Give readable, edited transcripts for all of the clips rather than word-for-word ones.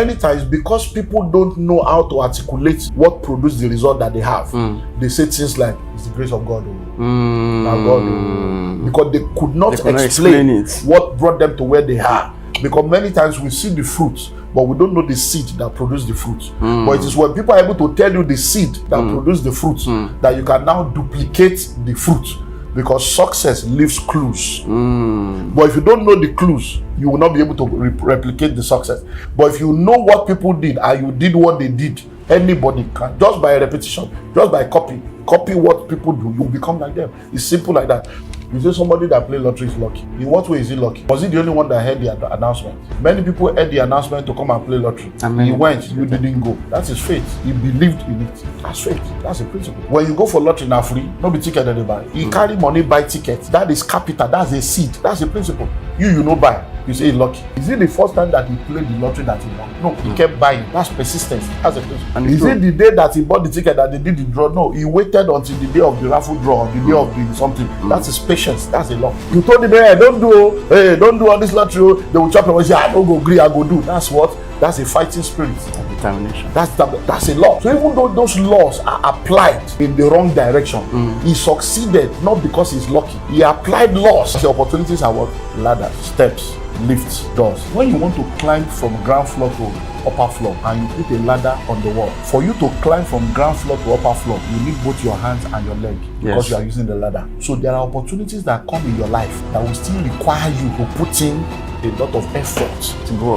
Many times, because people don't know how to articulate what produced the result that they have, they say things like, it's the grace of God. Because they could not explain what brought them to where they are. Because many times we see the fruit, but we don't know the seed that produced the fruit. But it is when people are able to tell you the seed that produced the fruit that you can now duplicate the fruit. Because success leaves clues. But if you don't know the clues, you will not be able to replicate the success. But if you know what people did and you did what they did, anybody can, just by repetition, just by copy what people do, you become like them. It's simple like that. You say somebody that play lottery is lucky. In what way is he lucky? Was he the only one that heard the announcement? Many people heard the announcement to come and play lottery. He went, you didn't go. That's his faith. He believed in it. That's faith. That's a principle. When you go for lottery now free, no be ticket that they buy. He carry money, buy tickets. That is capital. That's a seed. That's a principle. You no buy. You say he's lucky. Is it the first time that he played the lottery that he won? No, he kept buying. That's persistence. That's a principle. And is it the day that he bought the ticket that they did the draw? No, he waited until the day of the raffle draw, the day of the something. That's his patience. That's a law. You told him, hey, don't do all this lottery. They will chop him and say, I don't go agree, I go do. That's what? That's a fighting spirit. Determination. That's a law. So even though those laws are applied in the wrong direction, he succeeded not because he's lucky. He applied laws. The opportunities are what? Ladders, steps, lifts, doors. When you want to climb from ground floor to upper floor and you put a ladder on the wall, for you to climb from ground floor to upper floor, you need both your hands and your leg because you are using the ladder. So there are opportunities that come in your life that will still require you to put in a lot of effort to go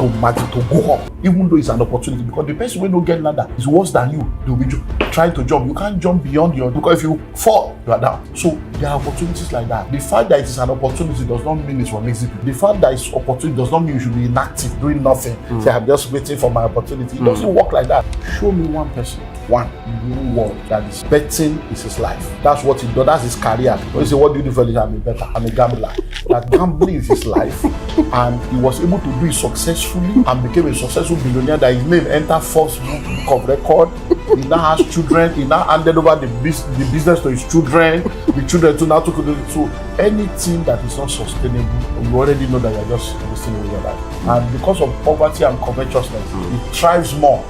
up, even though it's an opportunity. Because the person who don't get ladder is worse than you. They'll be trying to jump. You can't jump beyond your, because if you fall, you are down. So there are opportunities like that. The fact that it is an opportunity does not mean it's from exit. The fact that it's opportunity does not mean you should be inactive, doing nothing. Say, I'm just waiting for my opportunity. It doesn't work like that. Show me one person, one in the world that is betting is his life. That's what he does. That's his career. When you say, what do you do for this? I'm a better. I'm a gambler. That gambling is his life, and he was able to do it successfully and became a successful billionaire that his name entered Forbes book of record. He now has children. He now handed over the business to his children. The children too now took it. So anything that is not sustainable, you already know that you're just wasting away your life. And because of poverty and covetousness, it thrives more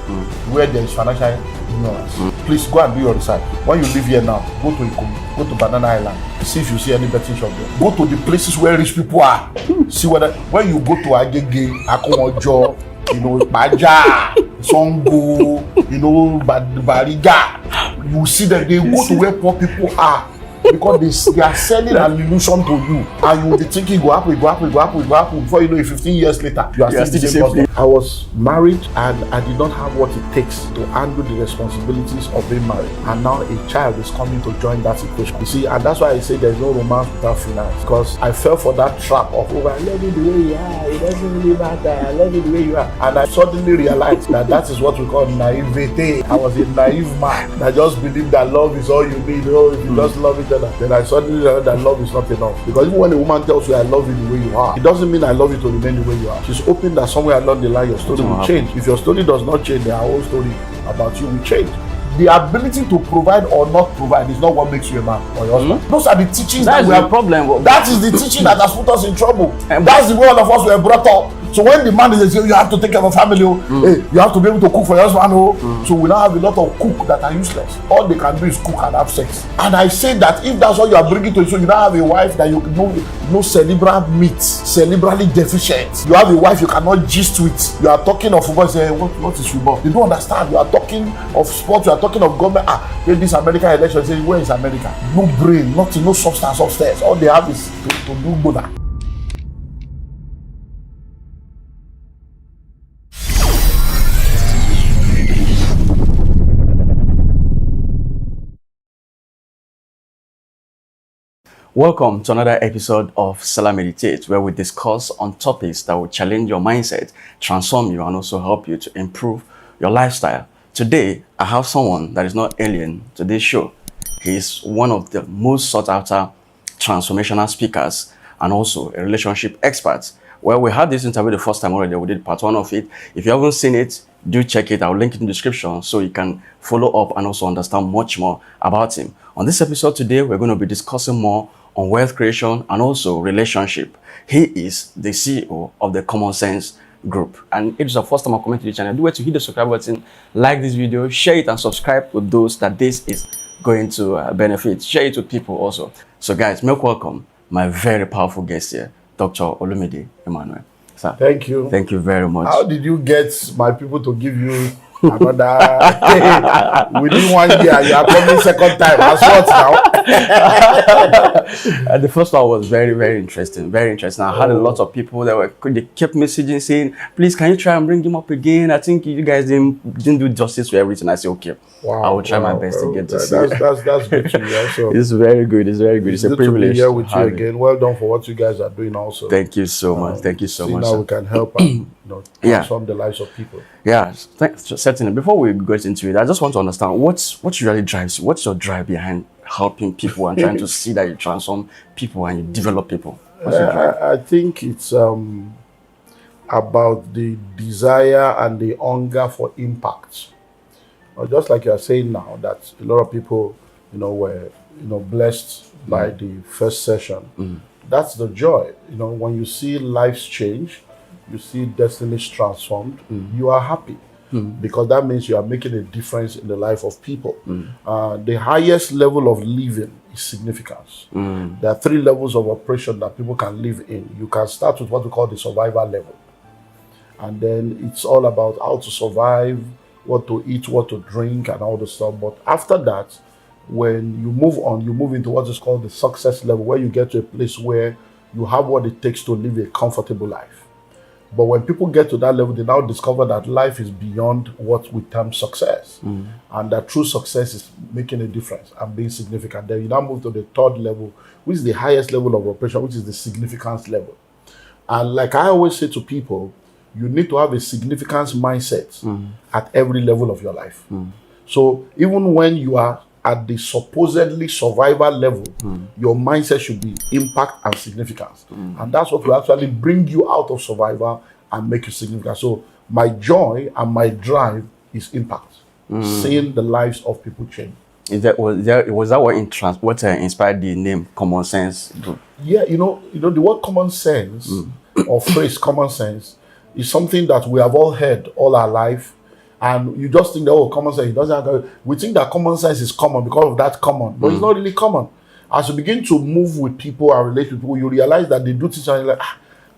where there is financial ignorance. Please go and do your research. When you live here now, go to Ikoyi, go to Banana Island, see if you see any betting shop there. Go to the places where rich people are. See whether when you go to Agege, Akomojo, Baja, Songo, Bariga, you see that they go to where poor people are. Because they are selling an illusion to you, and you will be thinking, go happen. Before you know it, 15 years later, you are still the same person. I was married and I did not have what it takes to handle the responsibilities of being married. And now a child is coming to join that equation. You see, and that's why I say there's no romance without finance. Because I fell for that trap of, I love you the way you are, it doesn't really matter, I love you the way you are. And I suddenly realized that is what we call naivete. I was a naive man that just believed that love is all you need. If you just love each other. Then I suddenly realized that love is not enough. Because even when a woman tells you I love you the way you are, it doesn't mean I love you to remain the way you are. She's hoping that somewhere along the line your story will change. If your story does not change, then our whole story about you will change. The ability to provide or not provide is not what makes you a man or your husband. Those are the teachings that we have. Problem. That is the teaching that has put us in trouble. That's the way all of us were brought up. So when the man is saying you have to take care of a family, hey, you have to be able to cook for your husband, so we now have a lot of cook that are useless. All they can do is cook and have sex. And I say that if that's what you are bringing to it, so you now have a wife that you no cerebral meat, cerebrally deficient. You have a wife you cannot gist with. You are talking of football, say what is football? They don't understand. You are talking of sports, you are talking of government. This American election, say where is America? No brain, nothing, no substance upstairs. All they have is to do boda. Welcome to another episode of SelahMeditate, where we discuss on topics that will challenge your mindset, transform you, and also help you to improve your lifestyle. Today, I have someone that is not alien to this show. He is one of the most sought after transformational speakers and also a relationship expert. Well, we had this interview the first time already. We did part 1 of it. If you haven't seen it, do check it. I'll link it in the description so you can follow up and also understand much more about him. On this episode today, we're going to be discussing more on wealth creation and also relationship. He is the CEO of the Common Sense group. And if it's the first time I'm coming to the channel, do well to hit the subscribe button, like this video, share it, and subscribe with those that this is going to benefit. Share it with people also. So guys, make welcome my very powerful guest here, Dr. Olumide Emmanuel. Sir, thank you. Thank you very much. How did you get my people to give you another within 1 year? You are coming second time. As what now? The first one was very interesting. Very interesting. I had a lot of people that they kept messaging saying, please, can you try and bring him up again? I think you guys didn't do justice to everything. I said, okay, I will try my best to get to see. That's good to hear. So it's very good. It's very good. It's a privilege to be here with you again. Well done for what you guys are doing also. Thank you so much. Thank you so much. Now we can help and transform the lives of people. Yeah, certainly. Before we get into it, I just want to understand what really drives you. What's your drive behind helping people and trying to see that you transform people and you develop people? I think it's about the desire and the hunger for impact. Just like you are saying now, that a lot of people, were blessed by the first session. That's the joy. When you see lives change, you see destinies transformed, you are happy. Because that means you are making a difference in the life of people. The highest level of living is significance. There are 3 levels of operation that people can live in. You can start with what we call the survival level. And then it's all about how to survive, what to eat, what to drink, and all the stuff. But after that, when you move on, you move into what is called the success level, where you get to a place where you have what it takes to live a comfortable life. But when people get to that level, they now discover that life is beyond what we term success. And that true success is making a difference and being significant. Then you now move to the 3rd level, which is the highest level of operation, which is the significance level. And like I always say to people, you need to have a significance mindset at every level of your life. So even when you are at the supposedly survival level, your mindset should be impact and significance. And that's what will actually bring you out of survival and make you significant. So my joy and my drive is impact. Seeing the lives of people change. Was that what inspired the name Common Sense Group? Yeah, the word common sense or phrase common sense is something that we have all heard all our life. And you just think that, common sense, it doesn't have, we think that common sense is common because of that common, but it's not really common. As you begin to move with people and relate with people, you realize that they do things and you're like,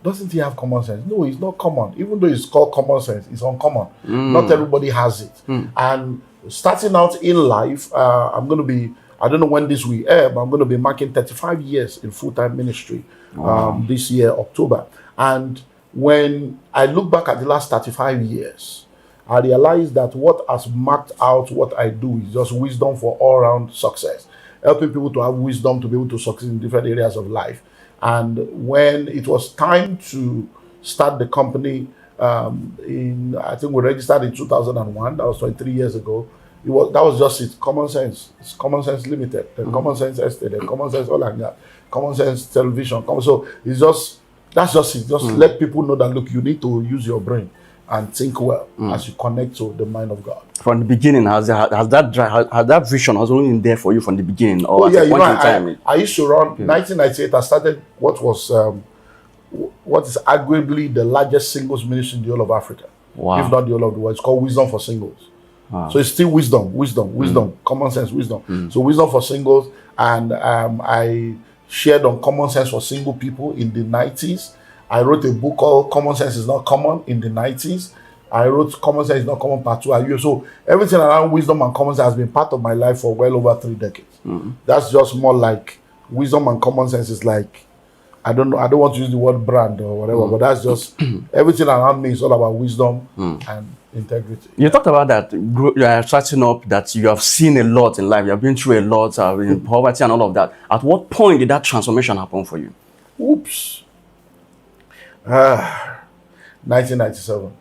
doesn't he have common sense? No, it's not common. Even though it's called common sense, it's uncommon. Not everybody has it. And starting out in life, I don't know when this will air, but I'm going to be marking 35 years in full-time ministry this year, October. And when I look back at the last 35 years, I realized that what has marked out what I do is just wisdom for all-round success. Helping people to have wisdom to be able to succeed in different areas of life. And when it was time to start the company, I think we registered in 2001, that was 23 years ago. That was just it, Common Sense. It's Common Sense Limited, then Common Sense Estate, then Common Sense All and that, Common Sense Television. So that's just it. Just let people know that, look, you need to use your brain and think well as you connect to the mind of God. From the beginning, has that vision was only there for you from the beginning, or at a point in time? I used to run 1998. I started what is arguably the largest singles ministry in the whole of Africa, if not the whole of the world. It's called Wisdom for Singles. So it's still wisdom, common sense, wisdom. So wisdom for singles, and I shared on common sense for single people in the 90s. I wrote a book called Common Sense is Not Common in the 90s. I wrote Common Sense is Not Common Part 2. So everything around wisdom and common sense has been part of my life for well over 3 decades. That's just more like wisdom and common sense is like, I don't know, I don't want to use the word brand or whatever, but that's just everything around me is all about wisdom and integrity. You talked about that, starting up, that you have seen a lot in life. You have been through a lot in poverty and all of that. At what point did that transformation happen for you? 1997.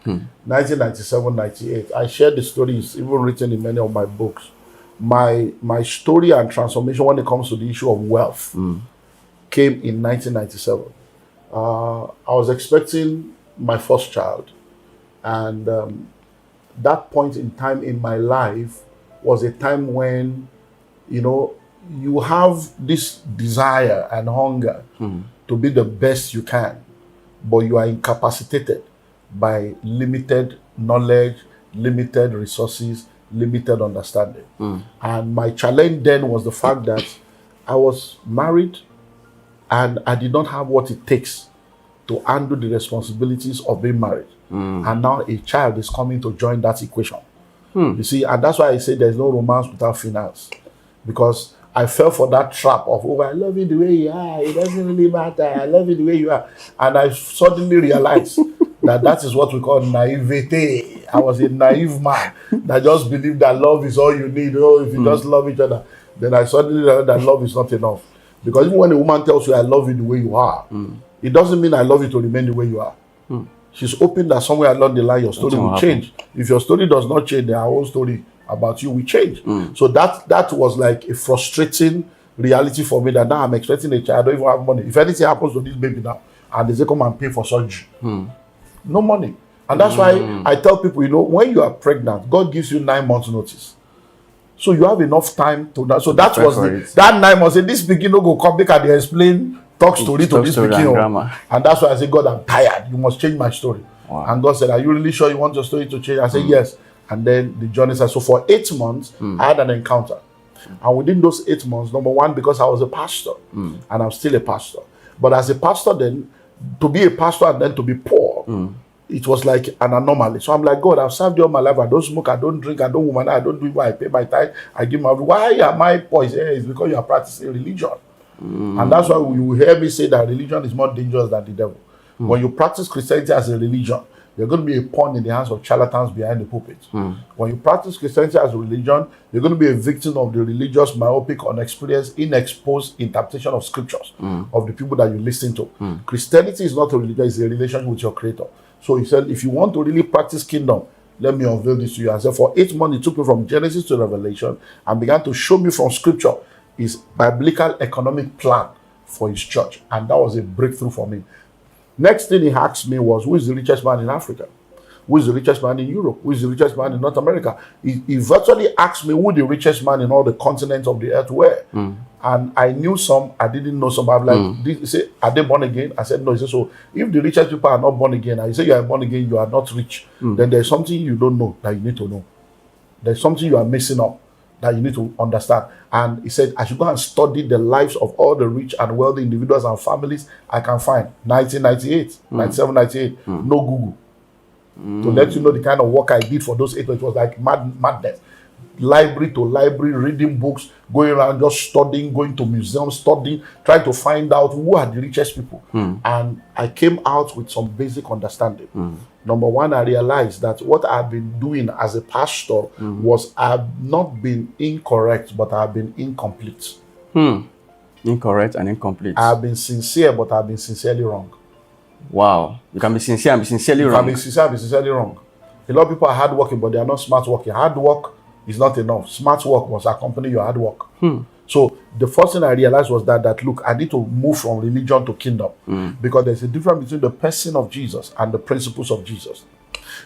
1997, 98. I shared the stories, even written in many of my books. My story and transformation when it comes to the issue of wealth came in 1997. I was expecting my first child, and that point in time in my life was a time when, you have this desire and hunger to be the best you can, but you are incapacitated by limited knowledge, limited resources, limited understanding. And my challenge then was the fact that I was married and I did not have what it takes to handle the responsibilities of being married. And now a child is coming to join that equation. You see, and that's why I say there's no romance without finance. Because I fell for that trap of, oh, I love you the way you are. It doesn't really matter. I love you the way you are. And I suddenly realized that is what we call naivete. I was a naive man that just believed that love is all you need. Oh, if you just love each other. Then I suddenly realized that love is not enough. Because even when a woman tells you, I love you the way you are, it doesn't mean I love you to remain the way you are. She's hoping that somewhere along the line, your story will change. If your story does not change, then our own story about you will change. So that was like a frustrating reality for me, that now I'm expecting a child, I don't even have money. If anything happens to this baby now, and they say come and pay for surgery, no money. And that's why I tell people, when you are pregnant, God gives you 9 months notice. So you have enough time to that. So that was that 9 months. This beginning go come back and they explain, talk story to this beginning. And that's why I say, God, I'm tired. You must change my story. Wow. And God said, are you really sure you want your story to change? I said, yes. And then the journey started. So for 8 months, I had an encounter. And within those 8 months, number one, because I was a pastor, and I'm still a pastor. But as a pastor then, to be a pastor and then to be poor, it was like an anomaly. So I'm like, God, I've served you all my life. I don't smoke, I don't drink, I don't woman, I don't do it. I pay my tithe, I give my... Why am I poor? It's because you are practicing religion. And that's why you will hear me say that religion is more dangerous than the devil. When you practice Christianity as a religion, you're going to be a pawn in the hands of charlatans behind the pulpit. When you practice Christianity as a religion, you're going to be a victim of the religious, myopic, unexperienced, inexposed interpretation of scriptures of the people that you listen to. Christianity is not a religion, it's a relationship with your creator. So he said, if you want to really practice kingdom, let me unveil this to you. And so for 8 months, he took me from Genesis to Revelation and began to show me from scripture his biblical economic plan for his church. And that was a breakthrough for me. Next thing he asked me was, who is the richest man in Africa? Who is the richest man in Europe? Who is the richest man in North America? He virtually asked me who the richest man in all the continents of the earth were. And I knew some, I didn't know some. I'm like, he said, are they born again? I said, no. He said, so if the richest people are not born again, and you say you are born again, you are not rich, then there's something you don't know that you need to know. There's something you are missing up that you need to understand. And he said, I should go and study the lives of all the rich and wealthy individuals and families I can find. 1998, 97, 98, no Google. To let you know the kind of work I did for those 8 months, it was like madness. Library to library, reading books, going around just studying, going to museums, studying, trying to find out who are the richest people. And I came out with some basic understanding. Number one, I realized that what I've been doing as a pastor was I've not been incorrect, but I've been incomplete. Incorrect and incomplete. I've been sincere, but I've been sincerely wrong. Wow. You can be sincere and be sincerely wrong. You can be sincere and be sincerely wrong. A lot of people are hardworking, but they are not smart working. Hard work is not enough. Smart work must accompany your hard work. So the first thing I realized was that look, I need to move from religion to kingdom. Because there's a difference between the person of Jesus and the principles of Jesus.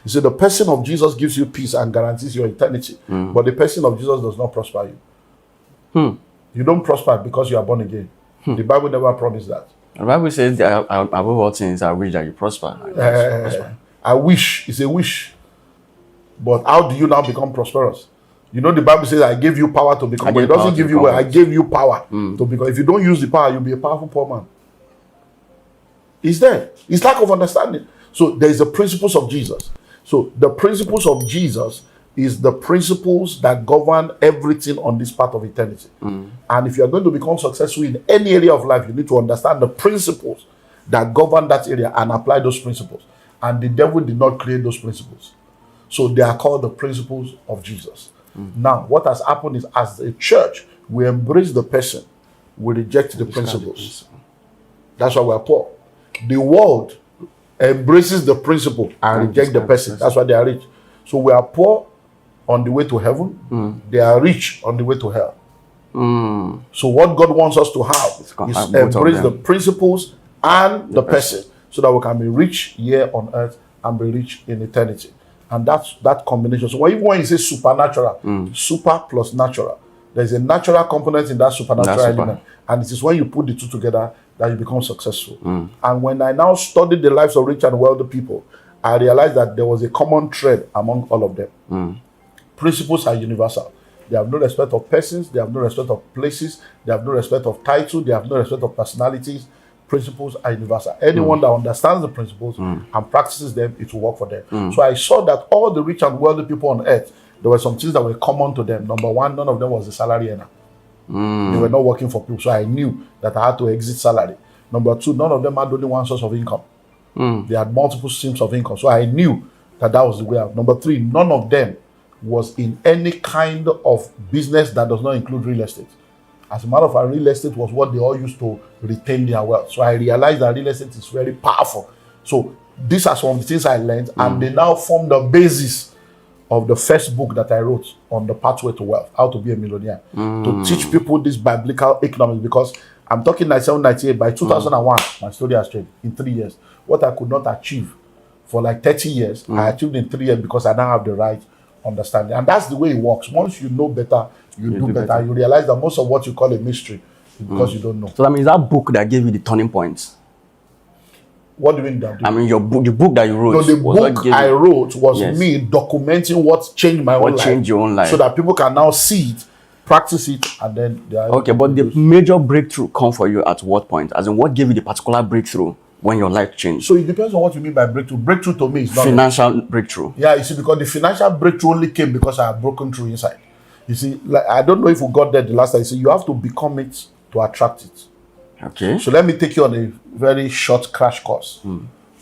You see, the person of Jesus gives you peace and guarantees your eternity. But the person of Jesus does not prosper you. You don't prosper because you are born again. The Bible never promised that. The Bible says that above all things, I wish that you prosper. I wish. It's a wish. But how do you now become prosperous? You know, the Bible says, I gave you power to become. But it doesn't give you I gave you power to become. If you don't use the power, you'll be a powerful poor man. It's there. It's lack of understanding. So there is the principles of Jesus. So the principles of Jesus is the principles that govern everything on this part of eternity. And if you are going to become successful in any area of life, you need to understand the principles that govern that area and apply those principles. And the devil did not create those principles. So they are called the principles of Jesus. Now, what has happened is, as a church, we embrace the person, we reject the principles. That's why we're poor. The world embraces the principle and rejects the person. That's why they are rich. So we are poor on the way to heaven. They are rich on the way to hell. So what God wants us to have is embrace the principles and the person, so that we can be rich here on earth and be rich in eternity. And that's that combination. So when you say supernatural, super plus natural, there's a natural component in that supernatural element. And it is when you put the two together that you become successful. And when I now studied the lives of rich and wealthy people, I realized that there was a common thread among all of them. Principles are universal. They have no respect of persons. They have no respect of places. They have no respect of title. They have no respect of personalities. Principles are universal. Anyone that understands the principles and practices them, it will work for them. So I saw that all the rich and wealthy people on earth, there were some things that were common to them. Number one, none of them was a salary earner. They were not working for people. So I knew that I had to exit salary. Number two, none of them had only one source of income. They had multiple streams of income. So I knew that was the way out. Number three, none of them was in any kind of business that does not include real estate. As a matter of fact, real estate was what they all used to retain their wealth. So I realized that real estate is very powerful. So these are some of the things I learned, and they now form the basis of the first book that I wrote on the pathway to wealth, How to Be a Millionaire, to teach people this biblical economics, because I'm talking 1998, by 2001, my story has changed in 3 years. What I could not achieve for like 30 years, I achieved in 3 years because I now have the right understanding. And that's the way it works. Once you know better, you do better. You realize that most of what you call a mystery is because you don't know. So that means that book that gave you the turning points. What do you mean that? I mean, your book, the book that you wrote. No, the book I wrote was me documenting what changed my own life. What changed your own life. So that people can now see it, practice it, and then they are okay, but the major breakthrough come for you at what point? As in, what gave you the particular breakthrough when your life changed? So it depends on what you mean by breakthrough. Breakthrough to me is not financial breakthrough. Yeah, you see, because the financial breakthrough only came because I had broken through inside. You see, like, I don't know if we got there the last time. You see, you have to become it to attract it. Okay. So let me take you on a very short crash course.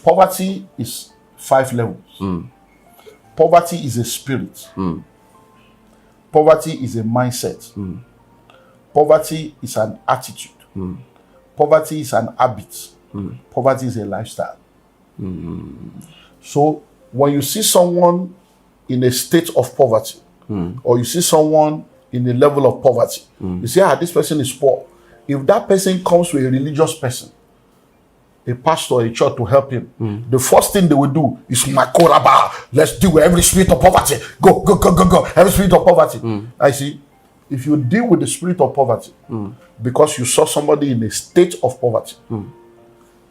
Poverty is 5 levels. Poverty is a spirit. Poverty is a mindset. Poverty is an attitude. Poverty is an habit. Poverty is a lifestyle. So when you see someone in a state of poverty, or you see someone in a level of poverty, you say, this person is poor. If that person comes to a religious person, a pastor, a church to help him, the first thing they will do is Makoraba. Let's deal with every spirit of poverty. Go. Every spirit of poverty. I see. If you deal with the spirit of poverty, because you saw somebody in a state of poverty,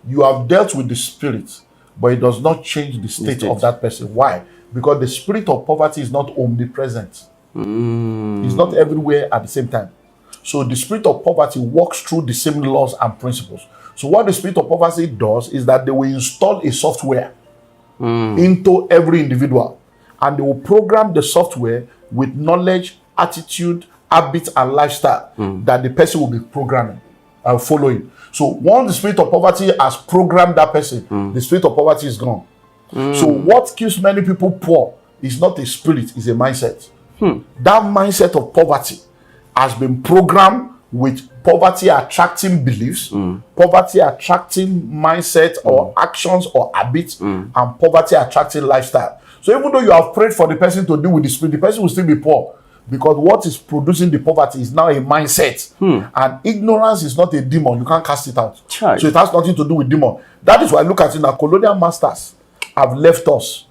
you have dealt with the spirit, but it does not change the state of that person. Why? Because the spirit of poverty is not omnipresent. It's not everywhere at the same time. So the spirit of poverty works through the same laws and principles. So what the spirit of poverty does is that they will install a software into every individual, and they will program the software with knowledge, attitude, habit, and lifestyle that the person will be programming and following. So once the spirit of poverty has programmed that person, the spirit of poverty is gone. So what keeps many people poor is not a spirit, it's a mindset. That mindset of poverty has been programmed with poverty attracting beliefs, poverty attracting mindset or actions or habits, and poverty attracting lifestyle. So even though you have prayed for the person to deal with the spirit, the person will still be poor, because what is producing the poverty is now a mindset. And ignorance is not a demon. You can't cast it out. Right. So it has nothing to do with demon. That is why I look at it now. Colonial masters have left us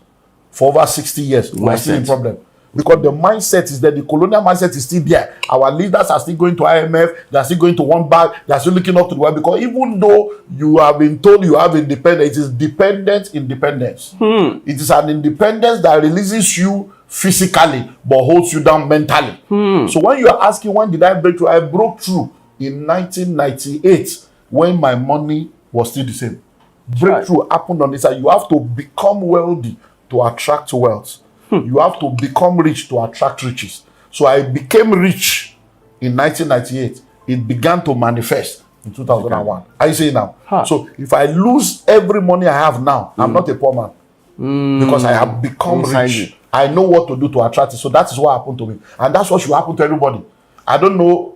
for over 60 years. We are still in problem. Because the mindset is that the colonial mindset is still there. Our leaders are still going to IMF, they are still going to one bank, they are still looking up to the world. Because even though you have been told you have independence, it is dependent independence. It is an independence that releases you physically but holds you down mentally. So when you are asking, when did I break through? I broke through in 1998 when my money was still the same. Breakthrough happened on this side. You have to become wealthy to attract wealth. You have to become rich to attract riches. So I became rich in 1998. It began to manifest in 2001. Are you saying now? So if I lose every money I have now, I'm not a poor man. Because I have become rich. I know what to do to attract it. So that is what happened to me. And that's what should happen to everybody. I don't know,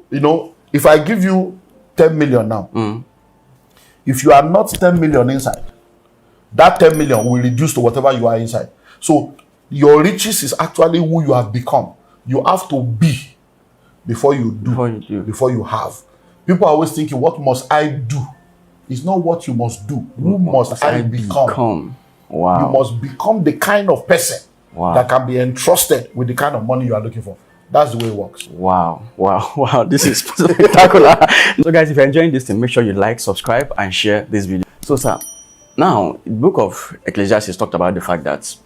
if I give you 10 million now, if you are not 10 million inside, that 10 million will reduce to whatever you are inside. So your riches is actually who you have become. You have to be before you do, before you have. People are always thinking, what must I do? It's not what you must do. Who must I become? Wow. You must become the kind of person that can be entrusted with the kind of money you are looking for. That's the way it works. Wow. This is spectacular. So guys, if you're enjoying this thing, make sure you like, subscribe, and share this video. So sir, Now, the book of Ecclesiastes talked about the fact that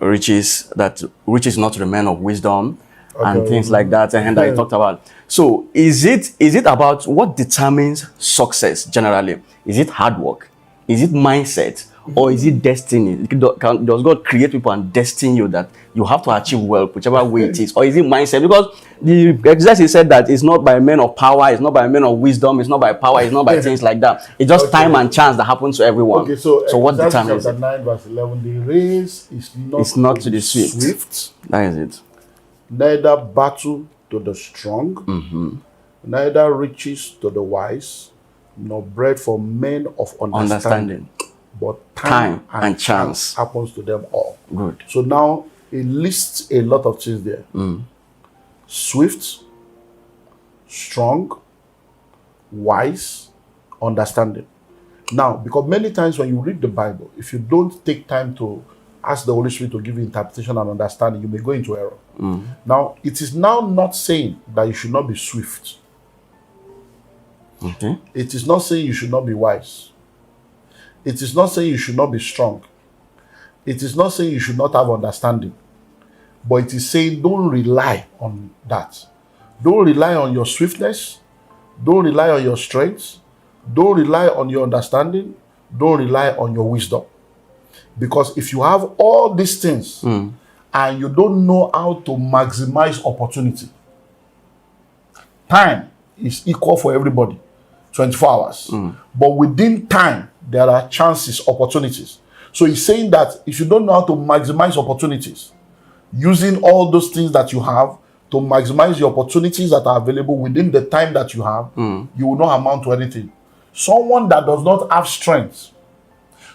riches not to the man of wisdom and things like that, and that he talked about. So, is it about what determines success generally? Is it hard work? Is it mindset? Or is it destiny? Does God create people and destine you that you have to achieve wealth, whichever way it is? Or is it mindset? Because the Ecclesiastes said that it's not by men of power, it's not by men of wisdom, it's not by power, it's not by things like that. It's just time and chance that happens to everyone. Okay, so what determines chapter 9, verse 11, the race is not to the swift. That is it. Neither battle to the strong, neither riches to the wise, nor bread for men of understanding. But time and chance happens to them all. Good. So now it lists a lot of things there. Swift, strong, wise, understanding. Now, because many times when you read the Bible, if you don't take time to ask the Holy Spirit to give you interpretation and understanding, you may go into error. Now, it is now not saying that you should not be swift. Okay. It is not saying you should not be wise. It is not saying you should not be strong. It is not saying you should not have understanding. But it is saying don't rely on that. Don't rely on your swiftness. Don't rely on your strength. Don't rely on your understanding. Don't rely on your wisdom. Because if you have all these things and you don't know how to maximize opportunity, time is equal for everybody, 24 hours. But within time, there are chances, opportunities. So he's saying that if you don't know how to maximize opportunities, using all those things that you have to maximize the opportunities that are available within the time that you have, you will not amount to anything. Someone that does not have strength,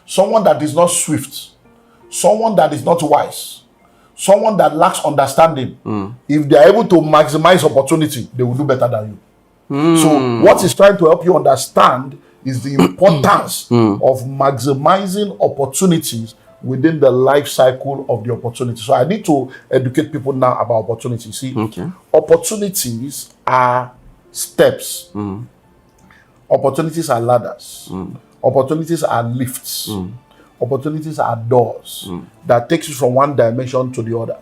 someone that is not swift, someone that is not wise, someone that lacks understanding, if they are able to maximize opportunity, they will do better than you. So what he's trying to help you understand is the importance of maximizing opportunities within the life cycle of the opportunity. So I need to educate people now about opportunities. See, opportunities are steps. Opportunities are ladders. Opportunities are lifts. Opportunities are doors that takes you from one dimension to the other.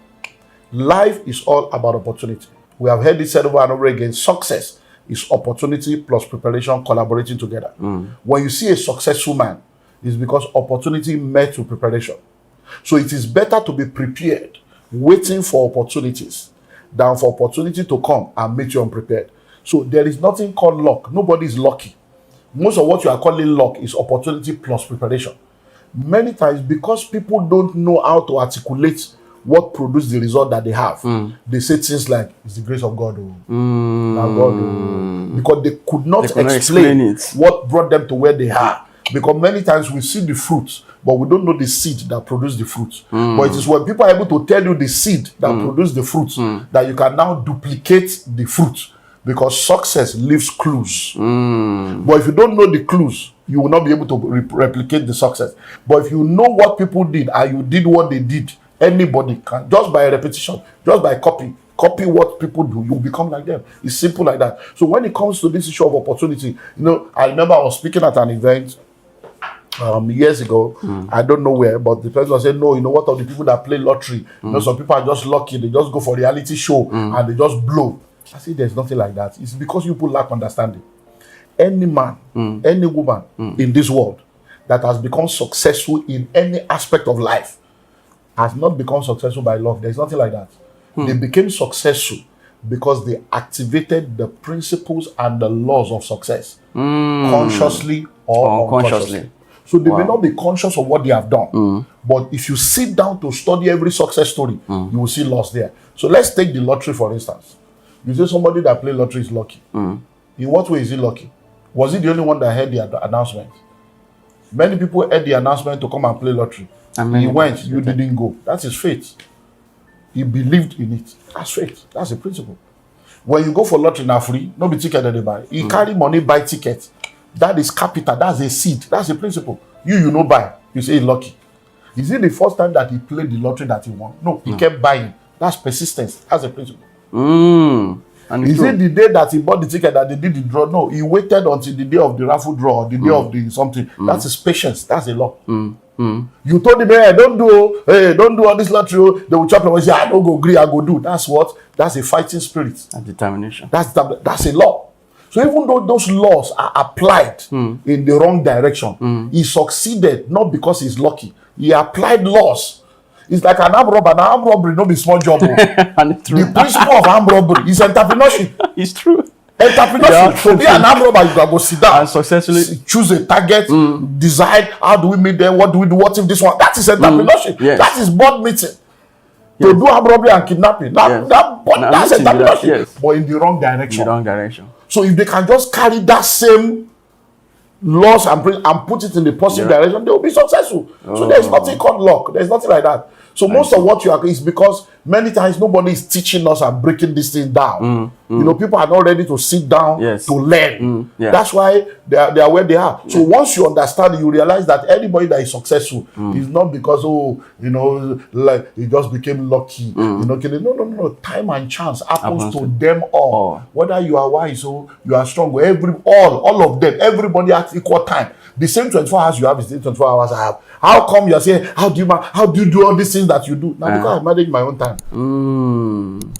Life is all about opportunity. We have heard it said over and over again, success is opportunity plus preparation collaborating together. When you see a successful man, it's because opportunity met with preparation. So it is better to be prepared, waiting for opportunities, than for opportunity to come and make you unprepared. So there is nothing called luck. Nobody is lucky. Most of what you are calling luck is opportunity plus preparation. Many times, because people don't know how to articulate what produced the result that they have, they say things like, it's the grace of God. Because they could not explain it. what brought them to where they are. Because many times we see the fruit, but we don't know the seed that produced the fruit. But it is when people are able to tell you the seed that produced the fruit that you can now duplicate the fruit. Because success leaves clues. But if you don't know the clues, you will not be able to replicate the success. But if you know what people did and you did what they did, anybody can, just by repetition, just by copy what people do, you become like them. It's simple like that. So when it comes to this issue of opportunity, I remember I was speaking at an event years ago. I don't know where, but the person was saying, no, what of the people that play lottery? Some people are just lucky. They just go for reality show and they just blow. I see there's nothing like that. It's because you people lack understanding. Any man, any woman in this world that has become successful in any aspect of life has not become successful by luck. There's nothing like that. They became successful because they activated the principles and the laws of success consciously or unconsciously. So they may not be conscious of what they have done. But if you sit down to study every success story, you will see loss there. So let's take the lottery, for instance. You say somebody that played lottery is lucky. In what way is he lucky? Was he the only one that heard the announcement? Many people heard the announcement to come and play lottery. He went, you didn't go. That's his faith. He believed in it. That's faith. That's the principle. When you go for lottery now free, no be ticket that they buy. You carry money, buy tickets. That is capital. That's a seed. That's the principle. You know buy. You say he's lucky. Is it the first time that he played the lottery that he won? No, he kept buying. That's persistence. That's the principle. Is it the day that he bought the ticket that they did the draw? No, he waited until the day of the raffle draw, or the day of the something. That's his patience. That's a law. You told him, hey, don't do all this lottery. They will chop him and say, I don't go agree, I go do. That's what? That's a fighting spirit. That's determination. That's a law. So even though those laws are applied in the wrong direction, he succeeded not because he's lucky. He applied laws. It's like an armed robber. An armed robbery, not be small job. The principle of armed robbery is entrepreneurship. It's true. Entrepreneurship. To be an armed robber, you gotta go sit down and successfully choose a target, decide how do we meet them, what do we do, what if this one. That is entrepreneurship. Yes. That is board meeting. To do armed robbery and kidnapping. That's entrepreneurship. Yes. But in the wrong direction. In the wrong direction. So if they can just carry that same laws and put it in the positive direction, they will be successful. So there's nothing called luck. There's nothing like that. So most of what you are is because many times nobody is teaching us and breaking this thing down. You know, people are not ready to sit down to learn. That's why they are where they are. So once you understand it, you realize that anybody that is successful is not because like he just became lucky. No. Time and chance happens to them all. Whether you are wise or you are strong, all of them, everybody at equal time. The same 24 hours you have is the same 24 hours I have. How come you are saying, how do you do all these things that you do? Now because I manage my own time.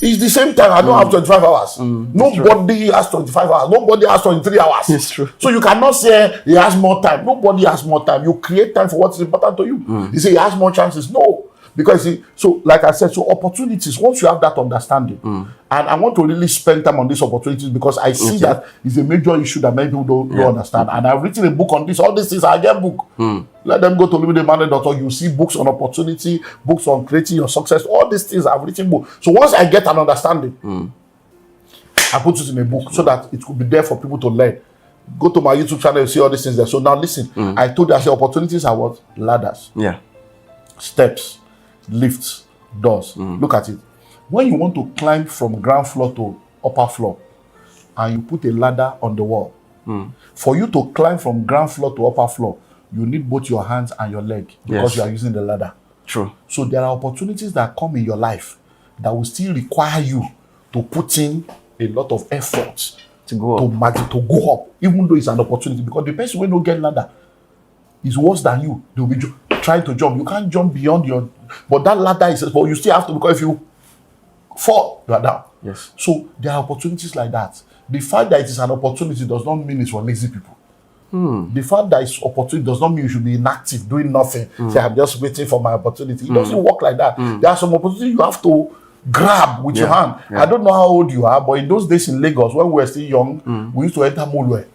It's the same time. I don't have 25 hours. Nobody has 25 hours. Nobody has 23 hours. It's true. So you cannot say he has more time. Nobody has more time. You create time for what is important to you. You say he has more chances. No. Because so like I said, so opportunities, once you have that understanding, and I want to really spend time on these opportunities because I see that it's a major issue that many people don't understand. And I've written a book on this. All these things, I get book. Let them go to olumidemmanuel.org. You see books on opportunity, books on creating your success. All these things, I've written book. So once I get an understanding, I put it in a book so that it could be there for people to learn. Go to my YouTube channel, you see all these things there. So now listen, I told you, I said opportunities are what? Ladders. Steps. Lifts, doors. Look at it. When you want to climb from ground floor to upper floor and you put a ladder on the wall, for you to climb from ground floor to upper floor, you need both your hands and your leg because you are using the ladder. True. So there are opportunities that come in your life that will still require you to put in a lot of effort to go up, even though it's an opportunity, because the person will not get ladder is worse than you. They'll be trying to jump. You can't jump beyond your, but that ladder is, but you still have to, because if you fall, you are down. Yes. So there are opportunities like that. The fact that it is an opportunity does not mean it's for lazy people. The fact that it's opportunity does not mean you should be inactive, doing nothing. Say, I'm just waiting for my opportunity. It doesn't work like that. There are some opportunities you have to grab with your hand. I don't know how old you are, but in those days in Lagos, when we were still young, we used to enter Molwe.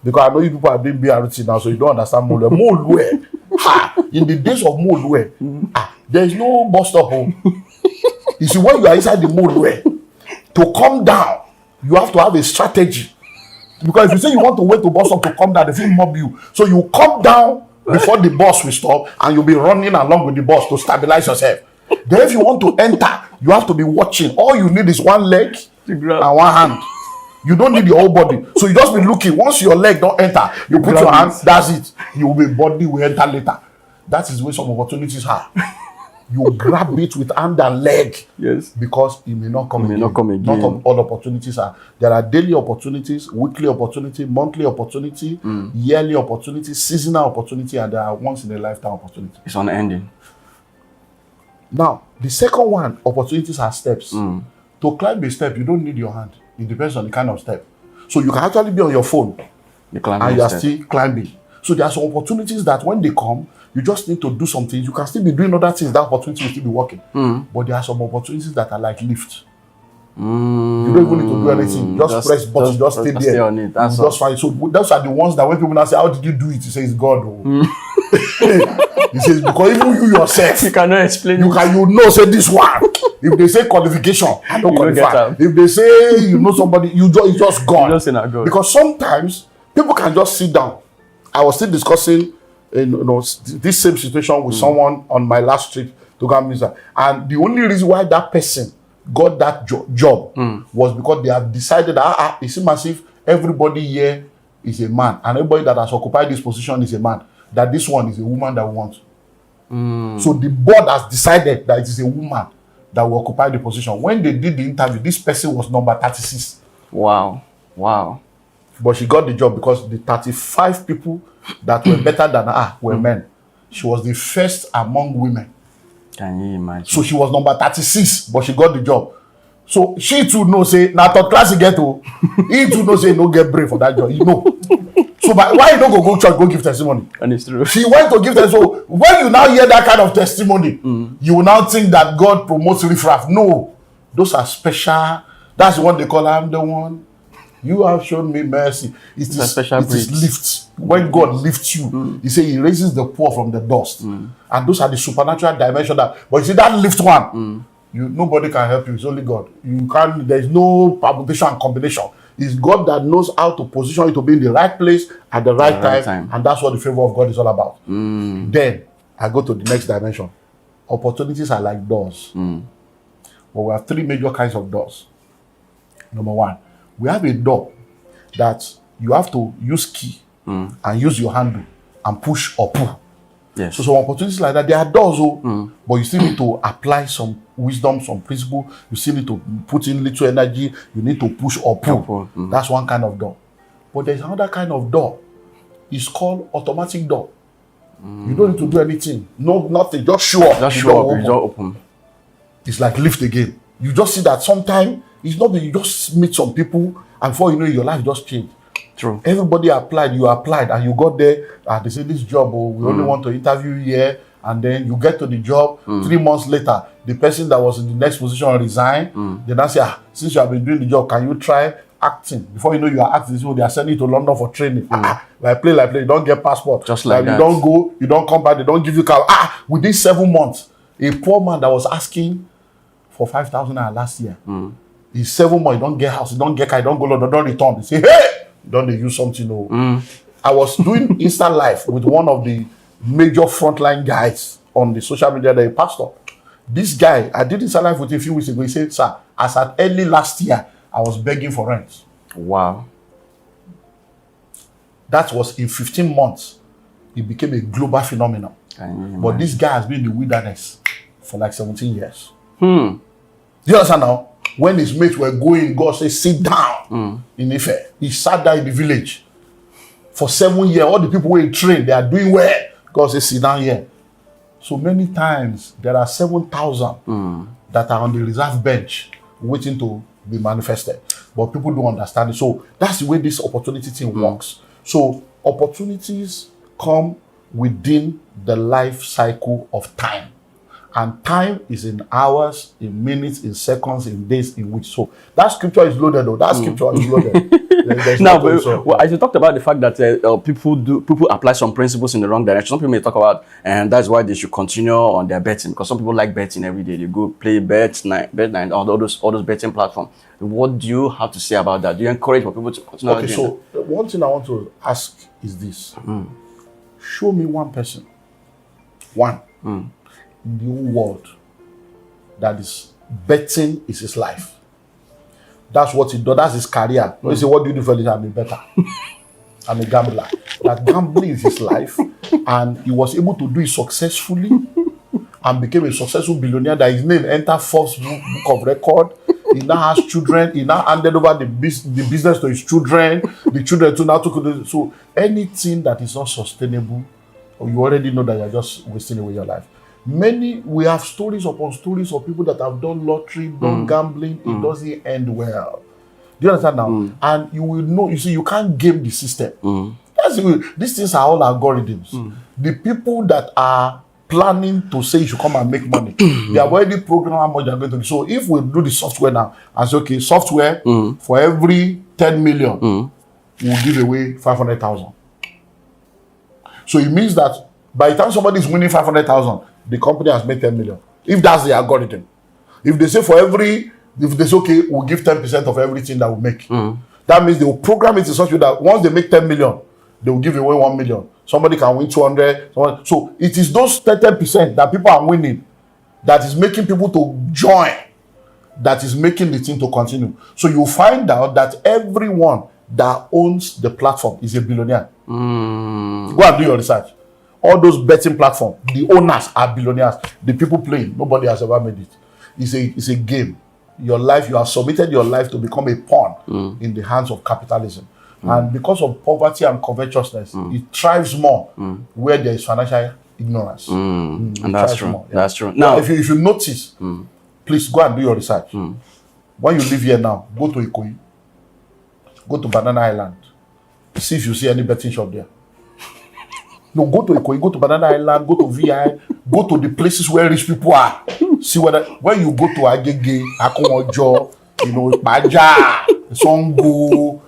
Because I know you people are doing BRT now, so you don't understand Molwe. Molwe. In the days of Molwe, there is no bus stop. You see, when you are inside the Molwe, to come down, you have to have a strategy. Because if you say you want to wait to bus stop to come down, they will mob you. So you come down before the bus will stop, and you'll be running along with the bus to stabilize yourself. Then if you want to enter, you have to be watching. All you need is one leg and one hand. You don't need your whole body. So you just be looking. Once your leg don't enter, you put your hand, that's it. Your body will enter later. That is where some opportunities are. You grab it with hand and leg. Yes. Because it may not come again. Not all opportunities are. There are daily opportunities, weekly opportunity, monthly opportunity, yearly opportunity, seasonal opportunity, and there are once in a lifetime opportunity. It's unending. Now, the second one, opportunities are steps. To climb a step, you don't need your hand. It depends on the kind of step. So you can actually be on your phone and you are still climbing. So there are some opportunities that when they come, you just need to do something. You can still be doing other things. That opportunity will still be working. But there are some opportunities that are like lift. You don't even need to do anything. Just press button, just stay there. Stay on it. That's just fine. So those are the ones that when people now say, how did you do it? You say, it's God. He says, because even you yourself, you cannot explain you know, say this one. If they say qualification, I don't qualify. If they say you know somebody, it's just God. Because sometimes people can just sit down. I was still discussing this same situation with someone on my last trip to Gambia, and the only reason why that person got that job was because they have decided that it seems as if everybody here is a man, and everybody that has occupied this position is a man. That this one is a woman that we want. So the board has decided that it is a woman that will occupy the position. When they did the interview, this person was number 36. Wow. But she got the job because the 35 people that were better than her were men. She was the first among women. Can you imagine? So she was number 36, but she got the job. So she too know say, now third class you get to. He too know say no get brave for that job. You know. So why you don't go church, go give testimony? And it's true. She went to give testimony. So when you now hear that kind of testimony, you will now think that God promotes riffraff. No. Those are special. That's what they call I'm the one. You have shown me mercy. It is lift. When God lifts you, he says he raises the poor from the dust. And those are the supernatural dimension that, but you see that lift one, nobody can help you. It's only God. There's no permutation and combination. It's God that knows how to position you to be in the right place at the right time. And that's what the favor of God is all about. Then I go to the next dimension. Opportunities are like doors. But we have three major kinds of doors. Number one, we have a door that you have to use key and use your handle and push or pull. Yes. So some opportunities like that, there are doors, but you still need to apply some wisdom, some principle. You still need to put in little energy. You need to push or pull. That's one kind of door. But there's another kind of door. It's called automatic door. You don't need to do anything. No, nothing. Just show up. Just show up. You don't open. It's like lift again. You just see that sometimes it's not that you just meet some people and before you know your life just changed. True. Everybody applied, you applied, and you got there. They say this job, we only want to interview you here, and then you get to the job. 3 months later, the person that was in the next position resigned. Then I say, since you have been doing the job, can you try acting? Before you know you are acting, they are sending you to London for training. Like play, you don't get passport. Just like that. You don't go, you don't come back, they don't give you car. Within 7 months, a poor man that was asking for 5,000 last year. In 7 months, you don't get house, you don't get car, you don't go London, don't return. They say, hey! Don't they use something? I was doing Insta Live with one of the major frontline guys on the social media, the pastor. This guy, I did Insta Live with him a few weeks ago. He said, sir, as at early last year, I was begging for rent. Wow. That was in 15 months. It became a global phenomenon. But this guy has been in the wilderness for like 17 years. Do you understand now? When his mates were going, God said, sit down in Ife. He sat down in the village. For 7 years, all the people who trained, they are doing well. God said, sit down here. So many times, there are 7,000 that are on the reserve bench waiting to be manifested. But people don't understand it. So that's the way this opportunity thing works. So opportunities come within the life cycle of time. And time is in hours, in minutes, in seconds, in days, in weeks. So that scripture is loaded, though. That scripture is loaded. Now, well, as you talked about the fact that people apply some principles in the wrong direction. Some people may talk about, and that's why they should continue on their betting, because some people like betting every day. They go play bet night, all those betting platforms. What do you have to say about that? Do you encourage people to continue? Okay, so one thing I want to ask is this: show me one person, in the whole world that is betting is his life. That's what he does. That's his career. You say, what do you do for this? I'm a better. I'm a gambler. That gambling is his life, and he was able to do it successfully and became a successful billionaire that his name entered Forbes book of record. He now has children. He now handed over the business to his children. The children too now took it. So anything that is not sustainable, you already know that you're just wasting away your life. We have stories upon stories of people that have done lottery, done gambling. It doesn't end well. Do you understand now? And you will know, you see, you can't game the system. These things are all algorithms. The people that are planning to say you should come and make money, they have already programmed how much they're going to do. So if we do the software now, and say, okay, software, for every 10 million, we'll give away 500,000. So it means that by the time somebody is winning 500,000, the company has made 10 million. If that's the algorithm. If they say if they say, okay, we'll give 10% of everything that we make. That means they will program it in such a way that once they make 10 million, they will give away 1 million. Somebody can win 200. So it is those 30% that people are winning that is making people to join, that is making the thing to continue. So you find out that everyone that owns the platform is a billionaire. Go and do your research. All those betting platforms, the owners are billionaires. The people playing, nobody has ever made it. It's a game. Your life, you have submitted your life to become a pawn in the hands of capitalism. And because of poverty and covetousness, it thrives more where there is financial ignorance. And that's true. More, That's true. Now, if you notice, please go and do your research. When you live here now, go to Ikoyi, go to Banana Island, see if you see any betting shop there. No, go to Ikoyi, go to Banana Island, go to VI, go to the places where rich people are. See whether when you go to Agege, Akonjo, Baja, Songo,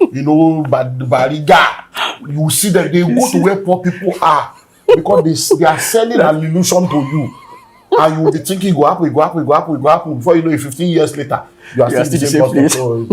Bariga, you see that they go to where poor people are because they are selling an illusion to you. And you will be thinking, go up. Before you know it, 15 years later, you are still the same person.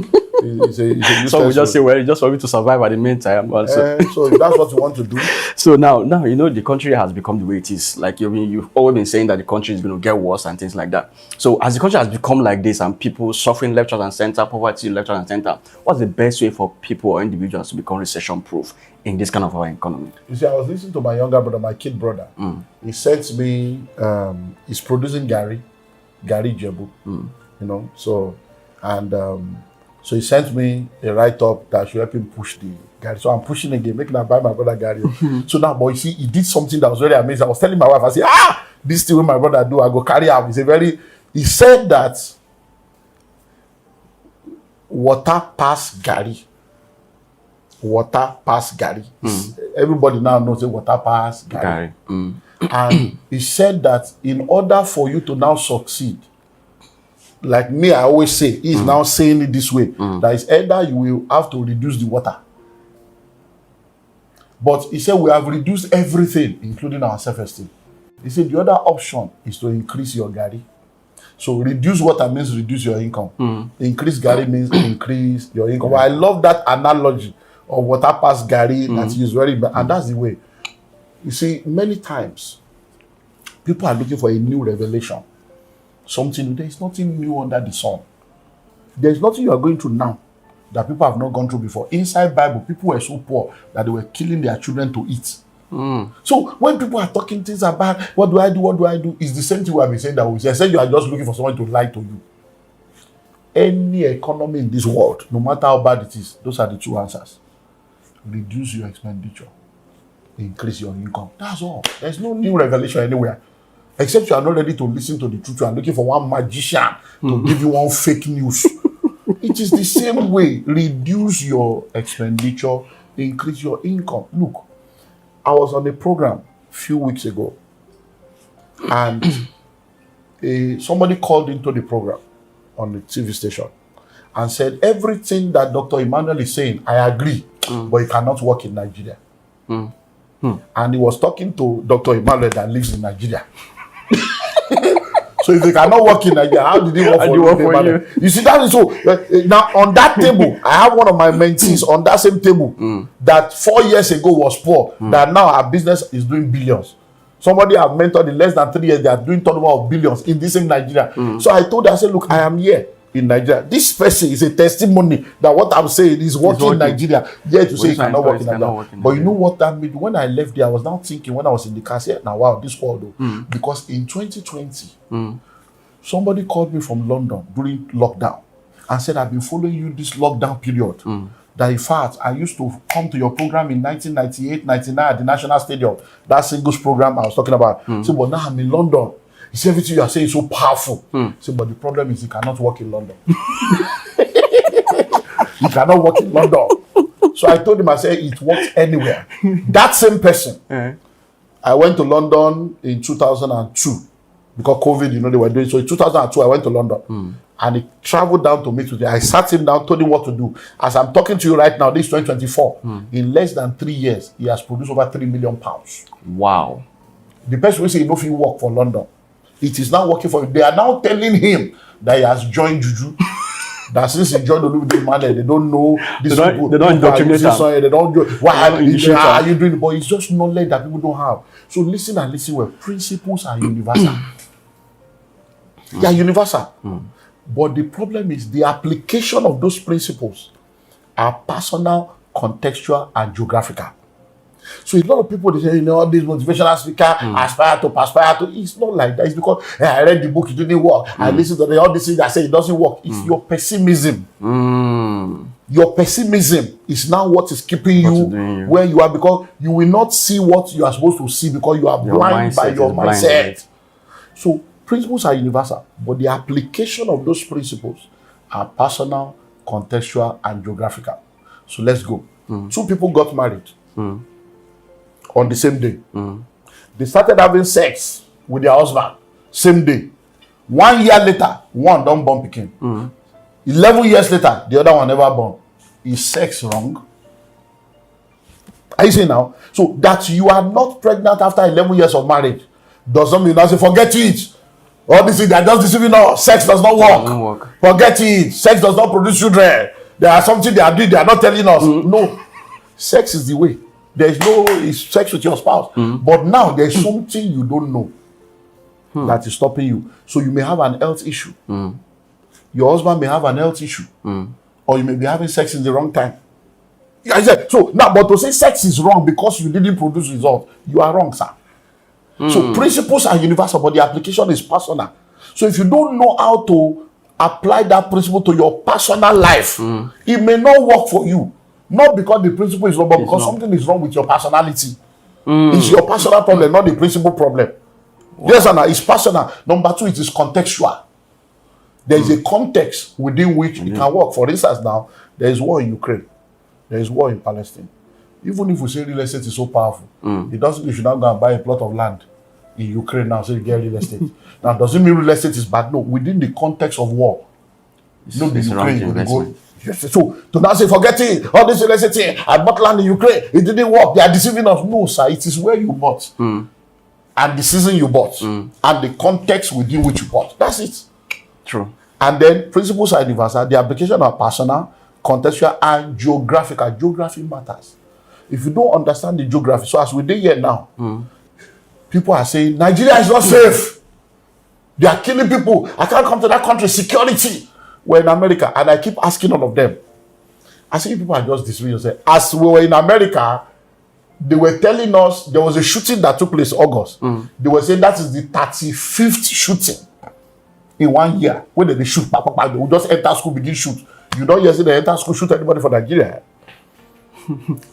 So we just say, well, just for me to survive at the meantime. So if that's what you want to do. So now, the country has become the way it is. Like, you've always been saying that the country is going to get worse and things like that. So as the country has become like this and people suffering left, right, and center, poverty, left, right, and center, what's the best way for people or individuals to become recession-proof in this kind of our economy? You see, I was listening to my younger brother, my kid brother. He sent me, he's producing Gary Jebu, so he sent me a write-up that should help him push the Gary. So I'm pushing again, making him buy my brother Gary. So now, boy, you see, he did something that was very amazing. I was telling my wife, I said, this thing what my brother do, I go carry out. He said that water pass Gary. Water pass Gary. Everybody now knows that water pass Gary. And he said that in order for you to now succeed, like me, I always say, he's now saying it this way, that is either you will have to reduce the water. But he said we have reduced everything, including our self-esteem. He said the other option is to increase your Gary. So reduce water means reduce your income. Increase Gary means increase your income. Well, I love that analogy of water pass Gary that is very bad. And that's the way. You see, many times, people are looking for a new revelation. Something, there is nothing new under the sun. There is nothing you are going through now that people have not gone through before. Inside Bible, people were so poor that they were killing their children to eat. So when people are talking things about what do I do, it's the same thing we have been saying that we say you are just looking for someone to lie to you. Any economy in this world, no matter how bad it is, those are the two answers. Reduce your expenditure, increase your income. That's all. There's no new revelation anywhere. Except you are not ready to listen to the truth. You are looking for one magician to give you one fake news. It is the same way. Reduce your expenditure, increase your income. Look, I was on a program a few weeks ago, and somebody called into the program on the TV station and said, everything that Dr. Emmanuel is saying, I agree, but it cannot work in Nigeria. And he was talking to Dr. Emmanuel that lives in Nigeria. So if they cannot work in Nigeria, how did he work for you? You see, that is so. Now on that table, I have one of my mentees on that same table that 4 years ago was poor. That now our business is doing billions. Somebody I've mentored in less than 3 years, they are doing turnover of billions in this same Nigeria. So I told her, I said, look, I am here in Nigeria. This person is a testimony that what I'm saying is working in Nigeria. Yet to say it cannot work in Nigeria. But you know what that made? When I left there, I was now thinking when I was in the car, I said, now wow, this world though. Because in 2020, somebody called me from London during lockdown and said, I've been following you this lockdown period. That in fact, I used to come to your program in 1998, 99 at the National Stadium. That singles program I was talking about. So, but now I'm in London. You see, everything you are saying is so powerful. So, but the problem is you cannot work in London. You cannot work in London. So I told him, I said, it works anywhere. That same person. I went to London in 2002 because COVID, they were doing. So in 2002, I went to London. And he traveled down to meet with me. I sat him down, told him what to do. As I'm talking to you right now, this is 2024. In less than 3 years, he has produced over £3 million. Wow. The person will say, if he work for London, it is now working for him. They are now telling him that he has joined Juju. That since he joined Olumide Emmanuel, they don't know these people. They don't indoctrinate him. They don't know what are you doing? But it's just knowledge that people don't have. So listen and listen well. Principles are universal. They are universal. But the problem is the application of those principles are personal, contextual, and geographical. So a lot of people, they say, all these motivational speaker aspire to. It's not like that. It's because I read the book, it didn't work. I listened to all these things that say it doesn't work. It's your pessimism. Your pessimism is now what is keeping you where you are, because you will not see what you are supposed to see because you are blind by your mindset. So principles are universal, but the application of those principles are personal, contextual, and geographical. So let's go. 2 people got married on the same day. They started having sex with their husband same day. 1 year later, one don't born pikin. 11 years later, the other one never born. Is sex wrong? Are you saying now? So that you are not pregnant after 11 years of marriage does not mean, I say, forget it. All this is, they are just deceiving us. Sex does not work. Forget it. Sex does not produce children. There are something they are doing, they are not telling us. No. Sex is the way. There is no sex with your spouse. But now there is something you don't know that is stopping you. So you may have an health issue. Your husband may have an health issue. Or you may be having sex in the wrong time. I said, so now, but to say sex is wrong because you didn't produce results, you are wrong, sir. So principles are universal, but the application is personal. So if you don't know how to apply that principle to your personal life, it may not work for you. Not because the principle is wrong, but because something is wrong with your personality. It's your personal problem, not the principle problem. Yes, Anna, it's personal. Number 2, it is contextual. There is a context within which it can work. For instance, now, there is war in Ukraine. There is war in Palestine. Even if we say real estate is so powerful, it doesn't mean you should not go and buy a plot of land in Ukraine now, so you get real estate. Now, doesn't mean real estate is bad. No, within the context of war. No, the Ukraine will go. Yes, so, to now say, forget it, all this real estate, I bought land in Ukraine, it didn't work, they are deceiving us. No, sir, it is where you bought. And the season you bought. And the context within which you bought. That's it. True. And then principles are universal. The application are personal, contextual, and geographical. Geography matters. If you don't understand the geography, so as we did here now, people are saying Nigeria is not safe. They are killing people. I can't come to that country. Security. We're in America, and I keep asking all of them. I see people are just deceiving themselves. As we were in America, they were telling us there was a shooting that took place in August. They were saying that is the 35th shooting in 1 year. When they shoot, they will just enter school, begin shoot. You don't hear say they enter school, shoot anybody for Nigeria.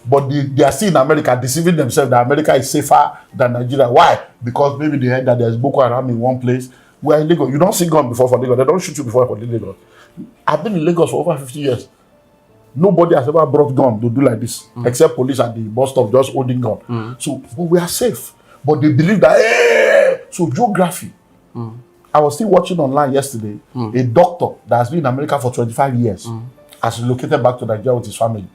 But they are still in America, deceiving themselves that America is safer than Nigeria. Why? Because maybe they heard that there's Boko Haram in one place. We are in Lagos. You don't see gun before for Lagos. They don't shoot you before for Lagos. I've been in Lagos for over 50 years. Nobody has ever brought gun to do like this, except police at the bus stop just holding gun. So but we are safe. But they believe that, hey! So geography. I was still watching online yesterday, a doctor that has been in America for 25 years has relocated back to Nigeria with his family.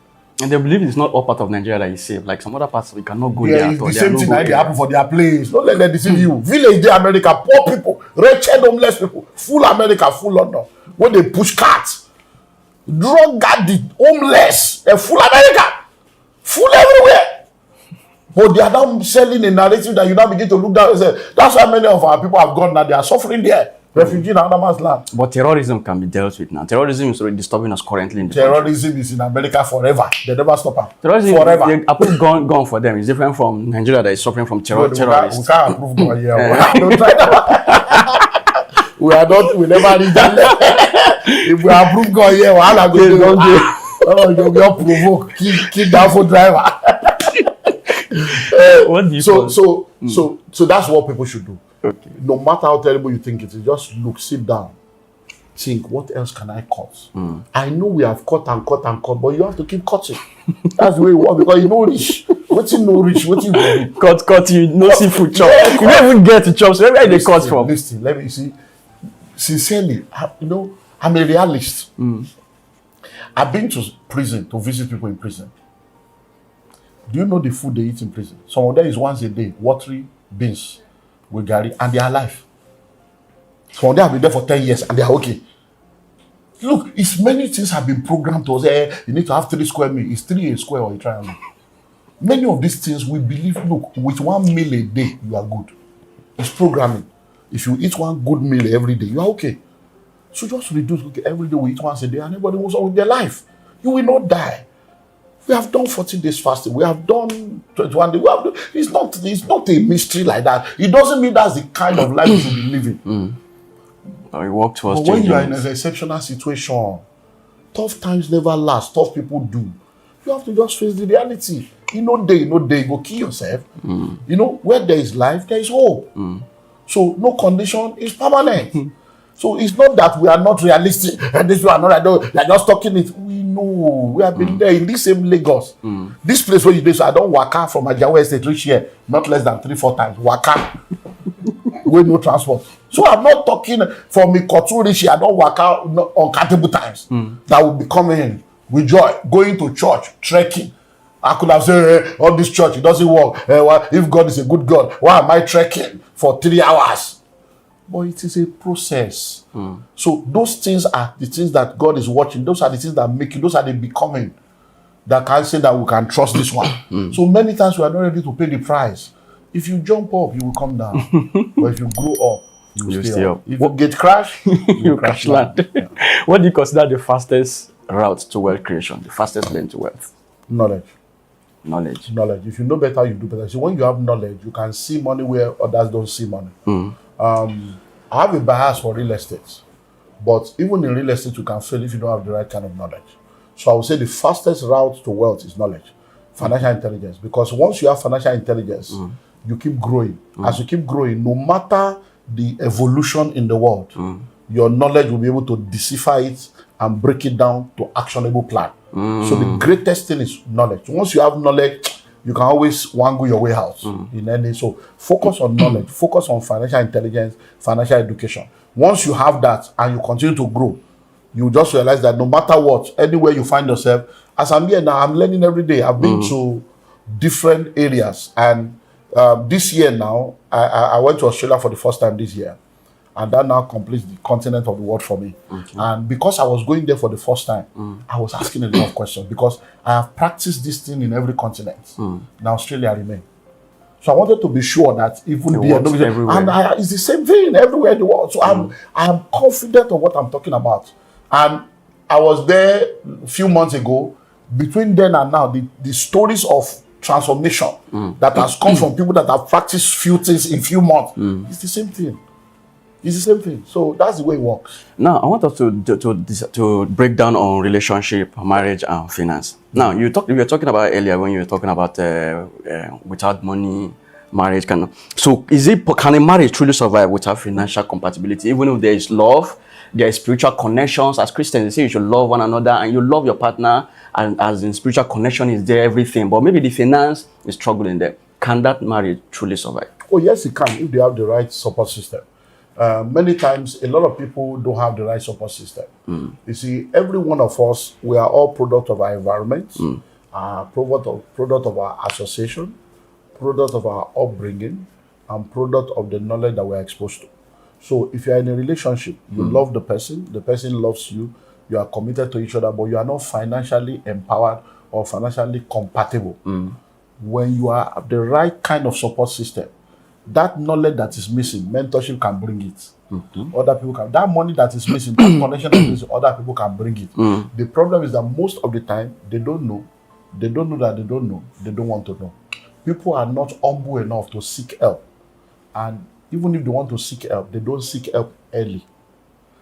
And they believe it's not all part of Nigeria that is safe. Like some other parts, we cannot go there. It's the same thing that happen for their place. Don't let them deceive you. Village day America, poor people, wretched homeless people, full America, full London. When they push cars, drug addict, homeless, full America, full everywhere. But they are now selling a narrative that you now begin to look down and say, that's why many of our people have gone now. They are suffering there. Refugee in another man's land. But terrorism can be dealt with now. Terrorism is already disturbing us currently in the terrorism country. Is in America forever. They never stop them. Terrorism, forever. They approve gone for them. It's different from Nigeria that is suffering from terrorists. We can't approve gun here. Don't try that. We never read that. If we approve gun here, we'll go you'll get provoked. Keep down for driver. What do you so that's what people should do. Okay. No matter how terrible you think it is, just look, sit down, think, what else can I cut? I know we have cut, but you have to keep cutting. That's the way it works, because you know rich. What's in no rich? What you do? Cut, you no seafood chop. You don't even get to chop, so where they cut from? Listen, let me see. Sincerely, I'm a realist. I've been to prison to visit people in prison. Do you know the food they eat in prison? Some of them is once a day, watery beans with garri, and they are alive. Some of them have been there for 10 years and they are okay. Look, it's many things have been programmed to say, you need to have 3 square meals. Is 3 a square or a triangle? Many of these things we believe, look, with 1 meal a day, you are good. It's programming. If you eat 1 good meal every day, you are okay. So just reduce, okay, every day we eat once a day and everybody moves on with their life. You will not die. We have done 40 days fasting. We have done 21 days. It's not a mystery like that. It doesn't mean that's the kind of life you should be living. Or you work towards but when you are in changes. an exceptional situation, tough times never last. Tough people do. You have to just face the reality. No day, you go kill yourself. Where there is life, there is hope. So no condition is permanent. So it's not that we are not realistic and this we are not. They are just talking it. We know we have been there in this same Lagos. This place where you do, so I don't waka from Ajawa Estate reach here not less than 3-4 times. Waka with no transport. So I'm not talking from Ikotu reach here. I don't waka uncountable times. That will be coming with joy, going to church, trekking. I could have said, all this church, it doesn't work. If God is a good God, why am I trekking for 3 hours? But it is a process. So those things are the things that God is watching. Those are the things that make you, those are the becoming that can say that we can trust this one. So many times we are not ready to pay the price. If you jump up, you will come down. But if you grow up, you will stay up. If you get crash, you crash land. Yeah. What do you consider the fastest route to wealth creation? The fastest lane to wealth? Knowledge. If you know better, you do better. So when you have knowledge, you can see money where others don't see money. I have a bias for real estate, but even in real estate, you can fail if you don't have the right kind of knowledge. So I would say the fastest route to wealth is knowledge, financial intelligence. Because once you have financial intelligence, you keep growing. As you keep growing, no matter the evolution in the world, your knowledge will be able to decipher it and break it down to actionable plan. So the greatest thing is knowledge. Once you have knowledge, you can always wangle your way out in any. So focus on knowledge, focus on financial intelligence, financial education. Once you have that and you continue to grow, you just realize that no matter what, anywhere you find yourself, as I'm here now, I'm learning every day. I've been to different areas, and this year now, I went to Australia for the first time this year. And that now completes the continent of the world for me. And because I was going there for the first time, I was asking a lot of questions because I have practiced this thing in every continent. Now Australia remain. So I wanted to be sure that even there, and it's the same thing everywhere in the world. So I am confident of what I'm talking about. And I was there a few months ago. Between then and now, the stories of transformation that has come from people that have practiced few things in few months, it's the same thing. It's the same thing. So that's the way it works. Now, I want us to break down on relationship, marriage, and finance. Now, you were talking about earlier when you were talking about without money, marriage can. So, can a marriage truly survive without financial compatibility? Even if there is love, there is spiritual connections. As Christians, they say you should love one another and you love your partner, and as in spiritual connection is there, everything. But maybe the finance is struggling there. Can that marriage truly survive? Oh, yes, it can if they have the right support system. Many times, a lot of people don't have the right support system. You see, every one of us, we are all product of our environment, product of our association, product of our upbringing, and product of the knowledge that we are exposed to. So if you are in a relationship, you love the person loves you, you are committed to each other, but you are not financially empowered or financially compatible. When you are the right kind of support system, that knowledge that is missing, mentorship can bring it. Other people can. That money that is missing, that connection that is missing, other people can bring it. The problem is that most of the time, they don't know. They don't know that they don't know. They don't want to know. People are not humble enough to seek help. And even if they want to seek help, they don't seek help early.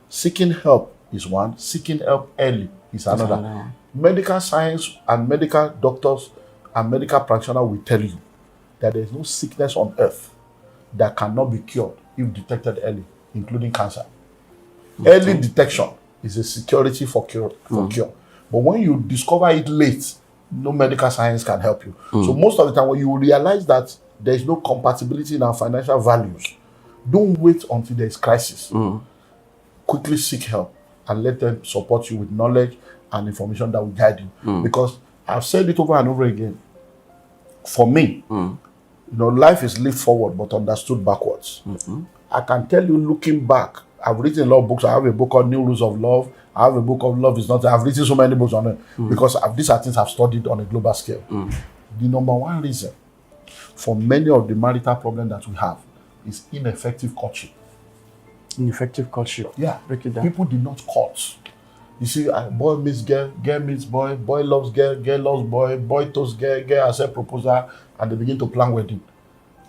Seeking help is one. Seeking help early is another. Medical science and medical doctors and medical practitioners will tell you that there is no sickness on earth that cannot be cured if detected early, including cancer. Early detection is a security for cure. But when you discover it late, no medical science can help you. So most of the time, when you realize that there is no compatibility in our financial values, don't wait until there is crisis. Quickly seek help and let them support you with knowledge and information that will guide you. Because I've said it over and over again. For me, life is lived forward but understood backwards. I can tell you, looking back, I've written a lot of books. I have a book called New Rules of Love. I have a book of Love is Not. I've written so many books on it because these are things I've studied on a global scale. The number one reason for many of the marital problems that we have is ineffective courtship. Ineffective courtship. Yeah. Break it down. People did not court. You see, boy meets girl, girl meets boy, boy loves girl, girl loves boy, boy toast girl, girl accept proposal, and they begin to plan wedding.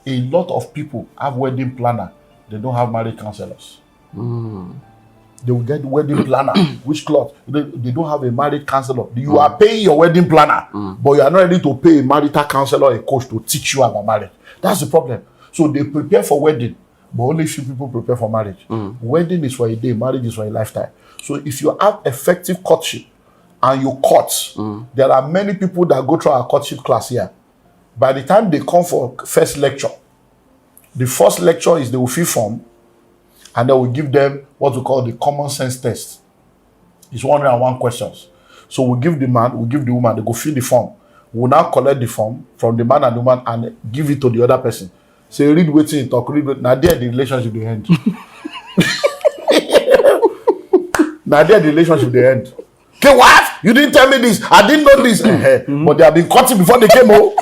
A lot of people have wedding planner. They don't have marriage counselors. They will get wedding planner. Which cloth? They don't have a marriage counselor. You are paying your wedding planner, but you are not ready to pay a marital counselor or a coach to teach you about marriage. That's the problem. So they prepare for wedding, but only few people prepare for marriage. Wedding is for a day, marriage is for a lifetime. So if you have effective courtship and you court, there are many people that go through our courtship class here. By the time they come for first lecture, the first lecture is they will fill form, and then we give them what we call the common sense test. It's 101 questions. So we give the man, we give the woman, they go fill the form. We'll now collect the form from the man and the woman and give it to the other person. Say, read waiting, talk, read waiting. Now there the relationship they end. Now there the relationship they end. Okay, what? You didn't tell me this. I didn't know this. But they have been cutting before they came home.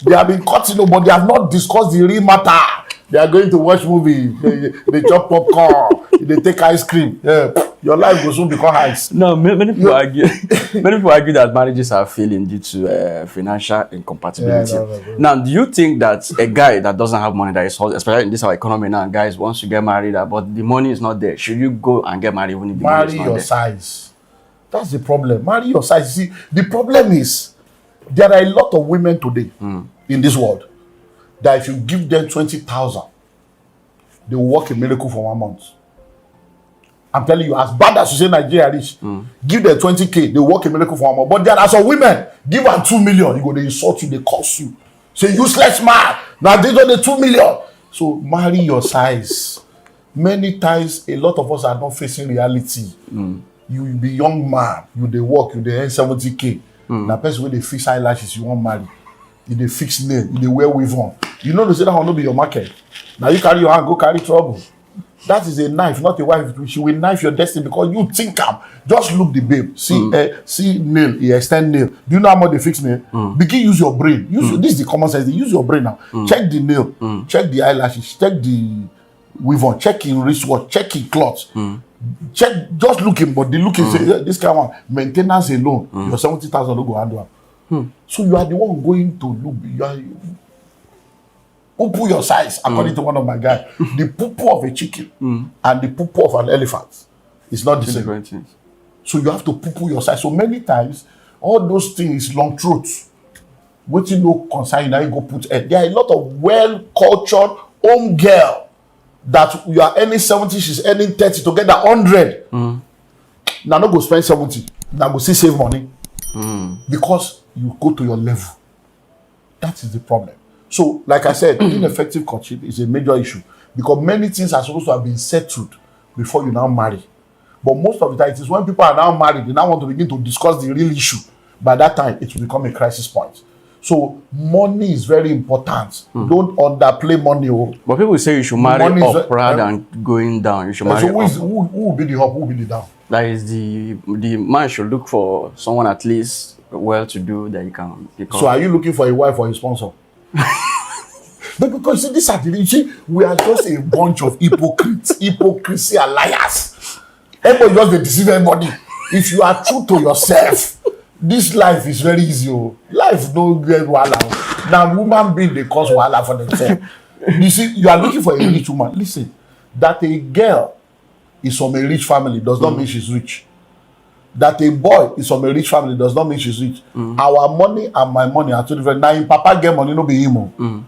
They have been cutting, but they have not discussed the real matter. They are going to watch movie. They chop popcorn. They take ice cream. Your life will soon become ice. No, many people argue. Many people argue that marriages are failing due to financial incompatibility. Now, do you think that a guy that doesn't have money, that is, especially in this our economy now, guys, once you get married, but the money is not there, should you go and get married even if the money is not there? Marry your size. That's the problem. Marry your size. You see, the problem is there are a lot of women today in this world that if you give them 20,000, they will work a miracle for 1 month. I'm telling you, as bad as you say Nigeria rich, give them 20K, they will work a miracle for 1 month. But there are some women, give them 2 million, you go, they insult you, they curse you. Say, useless man, now they don't the 2 million. So marry your size. Many times, a lot of us are not facing reality. You will be young man, you they work, you they earn 70K. Now person when they fix eyelashes, you won't marry. You they fix nail, you they wear weave on. You know they say that will not be your market. Now you carry your hand, go carry trouble. That is a knife, not a wife. She will knife your destiny because you think just look the babe. See, see nail, he extend nail. Do you know how much they fix nail? Begin use your brain. This is the common sense. Use your brain now. Check the nail, check the eyelashes, check the weave on, check in wristwatch, check in cloth. Check, just looking, but the looking say this kind of one maintenance alone, your 70,000 will go handle. So you are the one going to look. You are poo your size, according to one of my guys. The poo of a chicken and the poo of an elephant is not the same. So you have to poo your size. So many times, all those things long truths. What you know concern now you go put. There are a lot of well-cultured home girl that you are earning 70, she's earning 30, to get that 100. Now not go spend 70. Now go see save money. Because you go to your level. That is the problem. So, like I said, ineffective courtship is a major issue because many things are supposed to have been settled before you now marry. But most of the time, it is when people are now married, they now want to begin to discuss the real issue. By that time, it will become a crisis point. So, money is very important. Don't underplay money. But people say you should marry up rather than going down. You should marry up. Who will be the up? Who will be the down? That is the man should look for someone at least well-to-do that you can become. So, are you looking for a wife or a sponsor? But because see, this activity, we are just a bunch of hypocrites, hypocrisy and liars. Everybody just they deceive everybody. If you are true to yourself, this life is very easy. Life don't get wahala. Now, woman being they cause wahala for themselves. You see, you are looking for a rich woman. Listen, that a girl is from a rich family does not mean she's rich. That a boy is from a rich family does not mean she's rich. Our money and my money are two different. Now, in Papa get money, no be him.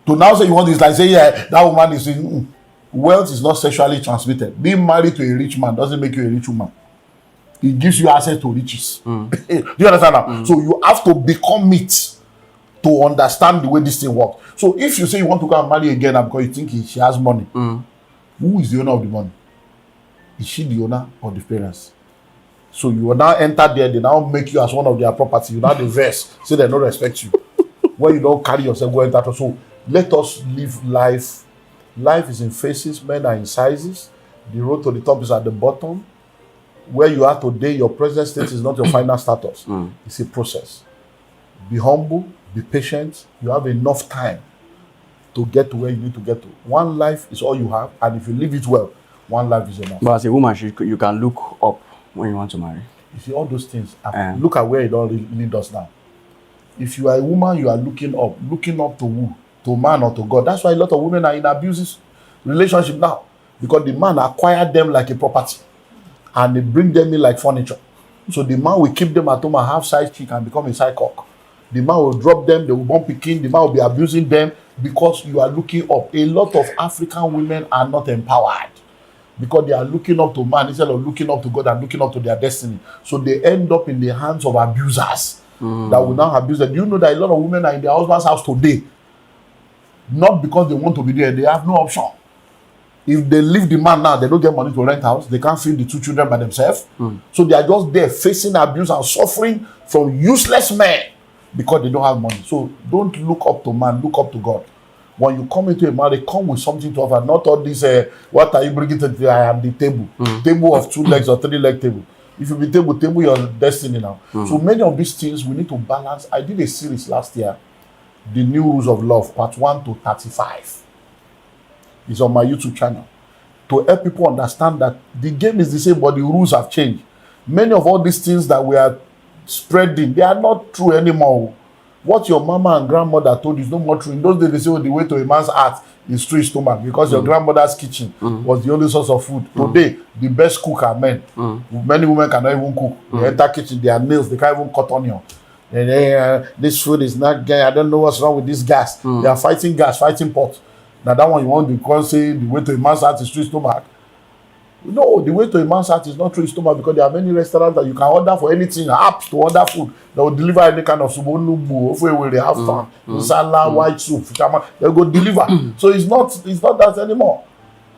To now say you want this, like say, yeah, that woman is in, wealth is not sexually transmitted. Being married to a rich man doesn't make you a rich woman. It gives you access to riches. Do you understand that? So you have to become it to understand the way this thing works. So if you say you want to go and marry again because you think she has money, who is the owner of the money? Is she the owner or the parents? So you will now enter there, they now make you as one of their property. You now diverse, say they don't respect you. When you don't carry yourself, go enter. So let us live life. Life is in phases, men are in sizes. The road to the top is at the bottom. Where you are today, your present state is not your final status. It's a process. Be humble, be patient. You have enough time to get to where you need to get to. One life is all you have, and if you live it well, one life is enough. But as a woman, you can look up when you want to marry. You see, all those things. Look at where it all lead us now. If you are a woman, you are looking up to who? To man or to God. That's why a lot of women are in abusive relationship now. Because the man acquired them like a property. And they bring them in like furniture. So the man will keep them at home and have side chick and become a side cock. The man will drop them, they will born picking, the man will be abusing them because you are looking up. A lot of African women are not empowered because they are looking up to man instead of looking up to God and looking up to their destiny. So they end up in the hands of abusers that will now abuse them. Do you know that a lot of women are in their husband's house today? Not because they want to be there, they have no option. If they leave the man now, they don't get money to rent house. They can't feed the 2 children by themselves. So they are just there facing abuse and suffering from useless men because they don't have money. So don't look up to man, look up to God. When you come into a marriage, come with something to offer. Not all this, what are you bringing to the, I am the table. Table of 2 legs or 3 leg table. If you be table your destiny now. So many of these things we need to balance. I did a series last year, The New Rules of Love, part 1 to 35. It's on my YouTube channel. To help people understand that the game is the same, but the rules have changed. Many of all these things that we are spreading, they are not true anymore. What your mama and grandmother told you is no more true. In those days, they say, the way to a man's heart is through his stomach because your grandmother's kitchen was the only source of food. Today, the best cook are men. Many women cannot even cook. They enter kitchen, their nails, they can't even cut onion. And this food is not gay. I don't know what's wrong with this gas. They are fighting gas, fighting pot. Now that one you want to say the way to a man's heart is through his stomach. No, the way to a man's heart is not through his stomach because there are many restaurants that you can order for anything, apps to order food. They will deliver any kind of soup, salad, white soup. They go deliver. So it's not that anymore.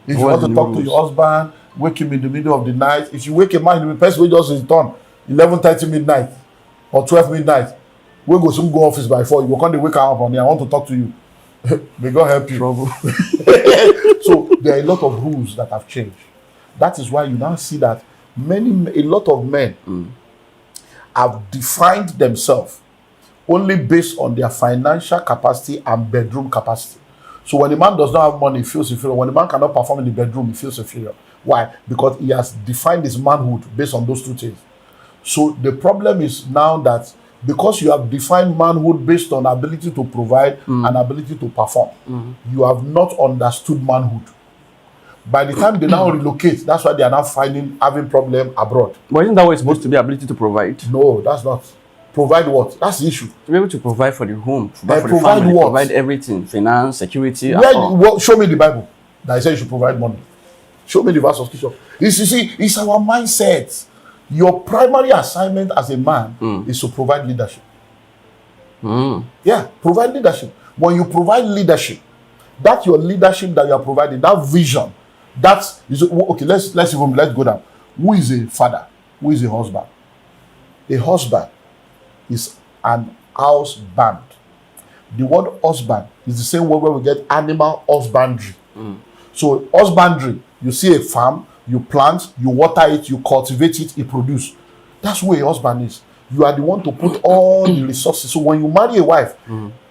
If you want to talk to your husband, wake him in the middle of the night. If you wake a man, the person will just return 11:30 midnight or 12 midnight. We go soon go office by 4. You will come to wake up on me. I want to talk to you. May God help you. Trouble. So there are a lot of rules that have changed. That is why you now see that a lot of men have defined themselves only based on their financial capacity and bedroom capacity. So when a man does not have money, he feels inferior. When a man cannot perform in the bedroom, he feels inferior. Why? Because he has defined his manhood based on those 2 things. So the problem is now that because you have defined manhood based on ability to provide and ability to perform, you have not understood manhood. By the time they now relocate, that's why they are now having problem abroad. But isn't that what it's supposed to be, ability to provide? No, that's not. Provide what? That's the issue. To be able to provide for the home, provide for the family, what? Provide everything, finance, security. Show me the Bible that I said you should provide money. Show me the verse of scripture. You see, it's our mindset. Your primary assignment as a man is to provide leadership. Yeah, provide leadership. When you provide leadership, that's your leadership that you are providing, that vision. That's okay. Let's go down. Who is a father? Who is a husband? A husband is an houseband. The word husband is the same word where we get animal husbandry. So husbandry, you see a farm, you plant, you water it, you cultivate it, it produces. That's who a husband is. You are the one to put all the resources. So when you marry a wife,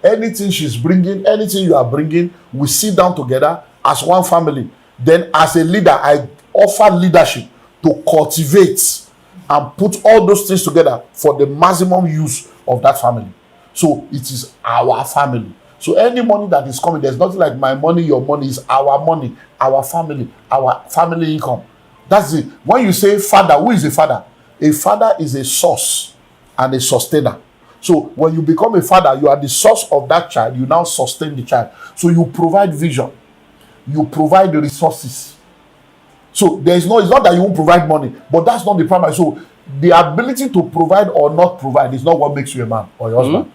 anything she's bringing, anything you are bringing, we sit down together as one family. Then as a leader, I offer leadership to cultivate and put all those things together for the maximum use of that family. So it is our family. So any money that is coming, there's nothing like my money, your money. Is our money, our family income. That's it. When you say father, who is a father? A father is a source and a sustainer. So when you become a father, you are the source of that child. You now sustain the child. So you provide vision. You provide the resources. So it's not that you won't provide money, but that's not the primary. So the ability to provide or not provide is not what makes you a man or your husband.